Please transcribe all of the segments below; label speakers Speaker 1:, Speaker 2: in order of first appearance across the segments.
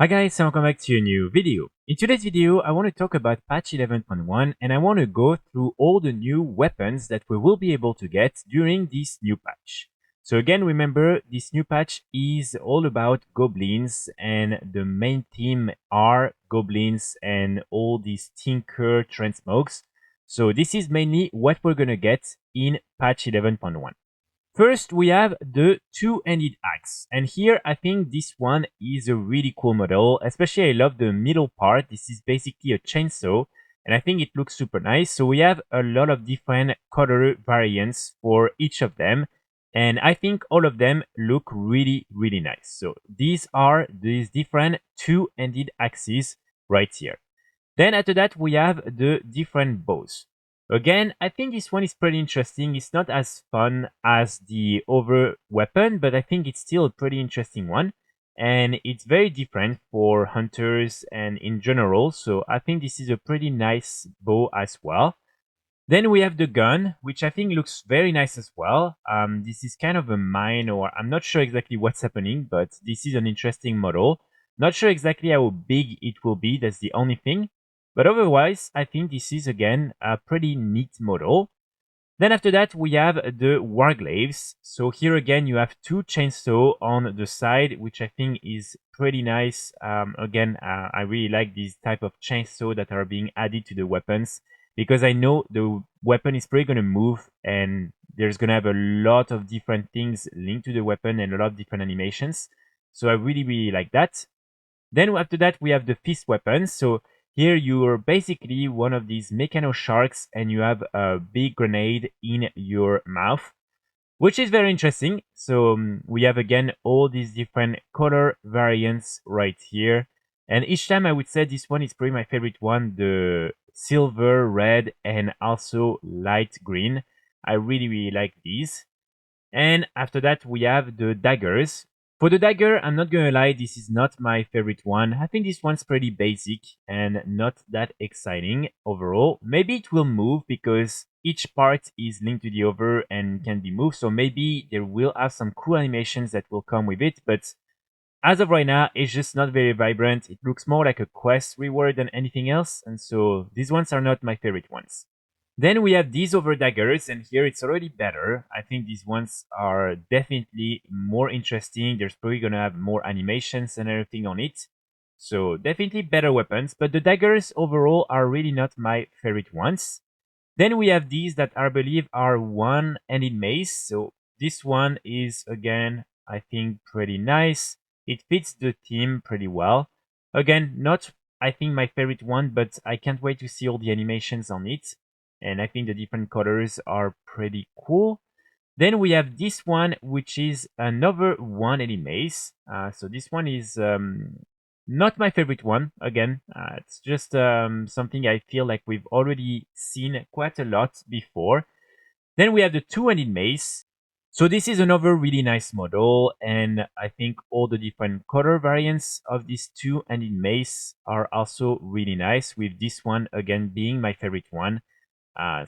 Speaker 1: Hi guys, and welcome back to a new video. In today's video, I want to talk about patch 11.1 and I want to go through all the new weapons that we will be able to get during this new patch. So again, remember, this new patch is all about goblins and the main theme are goblins and all these tinker transmogs. So this is mainly what we're gonna get in patch 11.1. First, we have the two-handed axe. And here, I think this one is a really cool model. Especially, I love the middle part. This is basically a chainsaw. And I think it looks super nice. So we have a lot of different color variants for each of them. And I think all of them look really, really nice. So these are these different two-handed axes right here. Then after that, we have the different bows. Again, I think this one is pretty interesting. It's not as fun as the other weapon, but I think it's still a pretty interesting one. And it's very different for hunters and in general, so I think this is a pretty nice bow as well. Then we have the gun, which I think looks very nice as well. This is kind of a mine, or I'm not sure exactly what's happening, but this is an interesting model. Not sure exactly how big it will be, that's the only thing. But otherwise, I think this is again a pretty neat model. Then after that, we have the warglaves. So here again, you have two chainsaw on the side, which I think is pretty nice. I really like these type of chainsaw that are being added to the weapons because I know the weapon is probably going to move and there's going to have a lot of different things linked to the weapon and a lot of different animations. So I really, really like that. Then after that, we have the fist weapons. So here you're basically one of these mechano sharks and you have a big grenade in your mouth, which is very interesting. So we have again all these different color variants right here. And each time I would say this one is probably my favorite one, the silver, red, and also light green. I really, really like these. And after that, we have the daggers. For the dagger, I'm not gonna lie, this is not my favorite one. I think this one's pretty basic and not that exciting overall. Maybe it will move because each part is linked to the other and can be moved. So maybe there will have some cool animations that will come with it. But as of right now, it's just not very vibrant. It looks more like a quest reward than anything else. And so these ones are not my favorite ones. Then we have these over daggers, and here it's already better. I think these ones are definitely more interesting. There's probably gonna have more animations and everything on it. So definitely better weapons, but the daggers overall are really not my favorite ones. Then we have these that I believe are one-handed mace. So this one is again, I think pretty nice. It fits the theme pretty well. Again, not I think my favorite one, but I can't wait to see all the animations on it. And I think the different colors are pretty cool. Then we have this one, which is another one-handed mace. So this one is not my favorite one. Again, it's just something I feel like we've already seen quite a lot before. Then we have the two-handed mace. So this is another really nice model, and I think all the different color variants of these two-handed mace are also really nice, with this one again being my favorite one.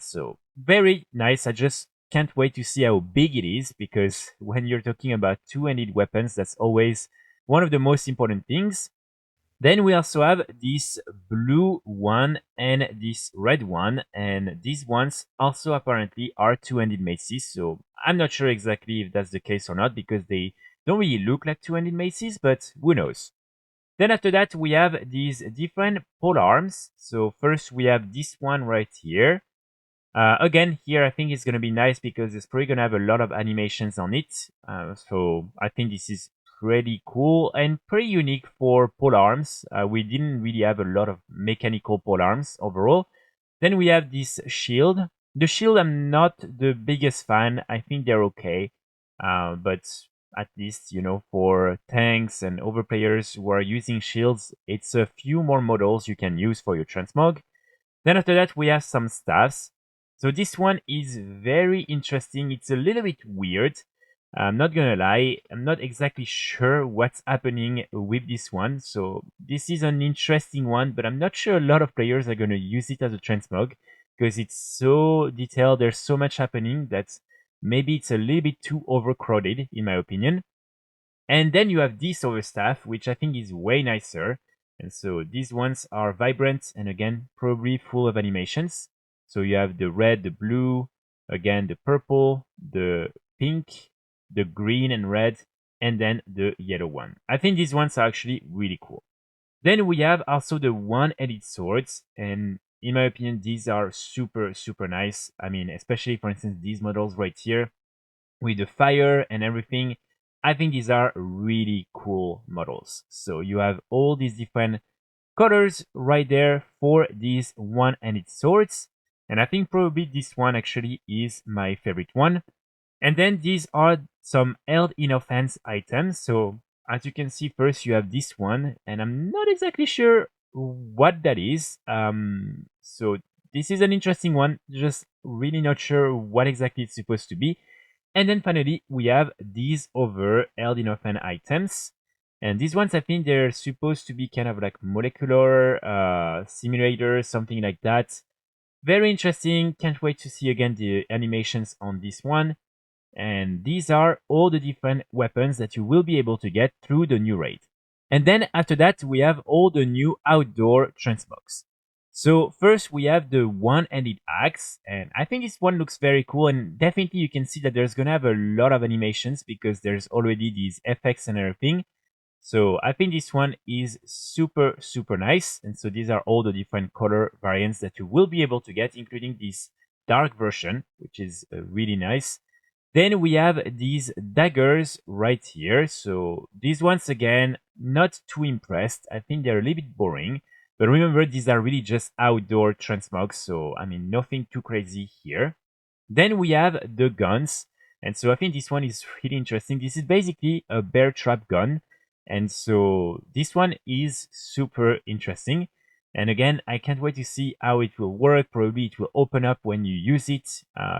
Speaker 1: So very nice. I just can't wait to see how big it is, because when you're talking about two-handed weapons, that's always one of the most important things. Then we also have this blue one and this red one, and these ones also apparently are two-handed maces. So I'm not sure exactly if that's the case or not, because they don't really look like two-handed maces, but who knows. Then after that, we have these different pole arms. So first we have this one right here. Again, here I think it's going to be nice because it's probably going to have a lot of animations on it. So I think this is pretty cool and pretty unique for pole arms. We didn't really have a lot of mechanical pole arms overall. Then we have this shield. The shield, I'm not the biggest fan. I think they're okay. But at least, for tanks and other players who are using shields, it's a few more models you can use for your transmog. Then after that, we have some staffs. So this one is very interesting. It's a little bit weird. I'm not gonna lie, I'm not exactly sure what's happening with this one. So this is an interesting one, but I'm not sure a lot of players are gonna use it as a transmog because it's so detailed. There's so much happening that maybe it's a little bit too overcrowded, in my opinion. And then you have this overstaff, which I think is way nicer. And so these ones are vibrant and again, probably full of animations. So you have the red, the blue, again, the purple, the pink, the green and red, and then the yellow one. I think these ones are actually really cool. Then we have also the one-handed swords, and in my opinion, these are super, super nice. I mean, especially for instance, these models right here with the fire and everything. I think these are really cool models. So you have all these different colors right there for these one-handed swords. And I think probably this one actually is my favorite one. And then these are some held in offense items. So as you can see, first you have this one, and I'm not exactly sure what that is. So this is an interesting one, just really not sure what exactly it's supposed to be. And then finally, we have these other held in offense items. And these ones, I think they're supposed to be kind of like molecular simulators, something like that. Very interesting. Can't wait to see again the animations on this one. And these are all the different weapons that you will be able to get through the new raid. And then after that, we have all the new outdoor transmogs. So first we have the one-handed axe, and I think this one looks very cool, and definitely you can see that there's gonna have a lot of animations because there's already these effects and everything. So I think this one is super, super nice. And so these are all the different color variants that you will be able to get, including this dark version, which is really nice. Then we have these daggers right here. So these ones, again, not too impressed. I think they're a little bit boring. But remember, these are really just outdoor transmogs. So, I mean, nothing too crazy here. Then we have the guns. And so I think this one is really interesting. This is basically a bear trap gun. And so this one is super interesting. And again, I can't wait to see how it will work. Probably it will open up when you use it.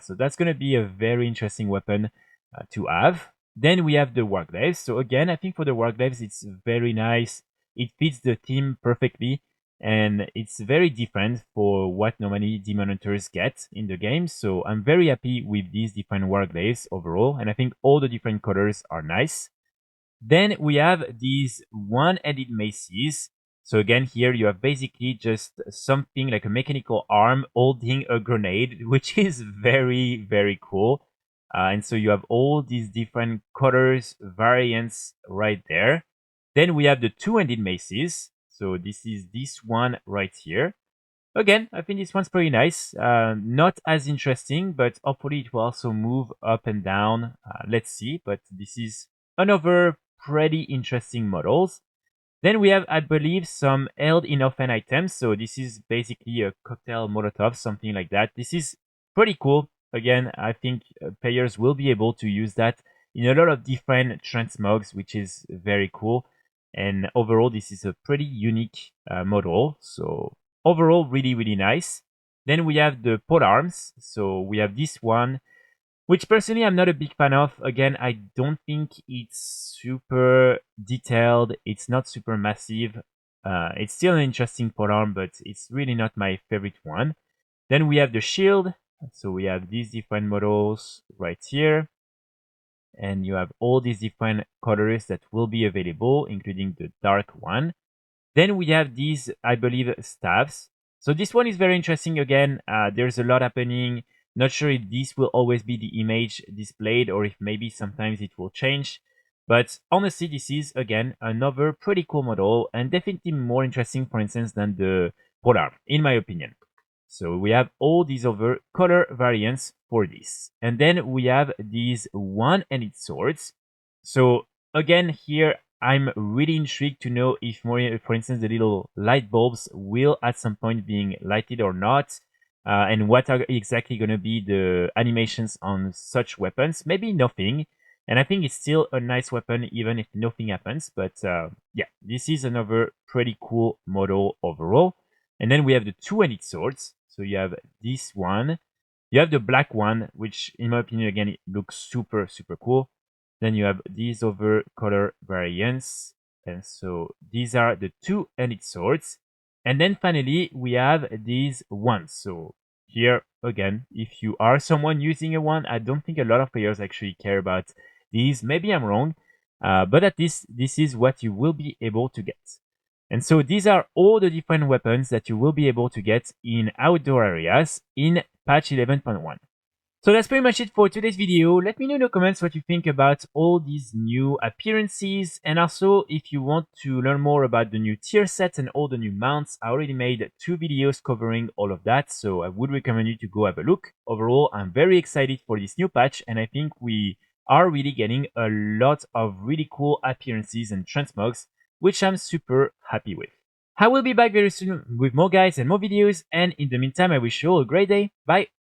Speaker 1: So that's going to be a very interesting weapon to have. Then we have the warglaives. So again, I think for the warglaives, it's very nice. It fits the theme perfectly. And it's very different for what normally demon hunters get in the game. So I'm very happy with these different warglaives overall. And I think all the different colors are nice. Then we have these one-handed maces. So again, here you have basically just something like a mechanical arm holding a grenade, which is very, very cool. And so you have all these different colors, variants right there. Then we have the two-handed maces. So this is this one right here. Again, I think this one's pretty nice. Not as interesting, but hopefully it will also move up and down. Let's see. But this is another pretty interesting models. Then we have, I believe, some held in offense items. So this is basically a cocktail molotov, something like that. This is pretty cool. Again, I think players will be able to use that in a lot of different transmogs, which is very cool. And overall, this is a pretty unique model. So overall, really, really nice. Then we have the pole arms. So we have this one, which personally I'm not a big fan of. Again, I don't think it's super detailed. It's not super massive. It's still an interesting pole arm, but it's really not my favorite one. Then we have the shield. So we have these different models right here. And you have all these different colors that will be available, including the dark one. Then we have these, I believe, staffs. So this one is very interesting. Again, there's a lot happening. Not sure if this will always be the image displayed or if maybe sometimes it will change. But honestly, this is, again, another pretty cool model and definitely more interesting, for instance, than the Polar, in my opinion. So we have all these other color variants for this. And then we have these one-handed swords. So again, here I'm really intrigued to know if more, for instance, the little light bulbs will at some point being lighted or not. And what are exactly going to be the animations on such weapons. Maybe nothing. And I think it's still a nice weapon even if nothing happens. But yeah, this is another pretty cool model overall. And then we have the two-handed swords. So you have this one. You have the black one, which in my opinion, again, it looks super, super cool. Then you have these other color variants. And so these are the two-handed swords. And then finally, we have these ones. So here, again, if you are someone using a one, I don't think a lot of players actually care about these. Maybe I'm wrong. but at least this is what you will be able to get. And so these are all the different weapons that you will be able to get in outdoor areas in patch 11.1. So that's pretty much it for today's video. Let me know in the comments what you think about all these new appearances, and also if you want to learn more about the new tier sets and all the new mounts. I already made 2 videos covering all of that, so I would recommend you to go have a look. Overall, I'm very excited for this new patch, and I think we are really getting a lot of really cool appearances and transmogs, which I'm super happy with. I will be back very soon with more guides and more videos, and in the meantime I wish you all a great day. Bye!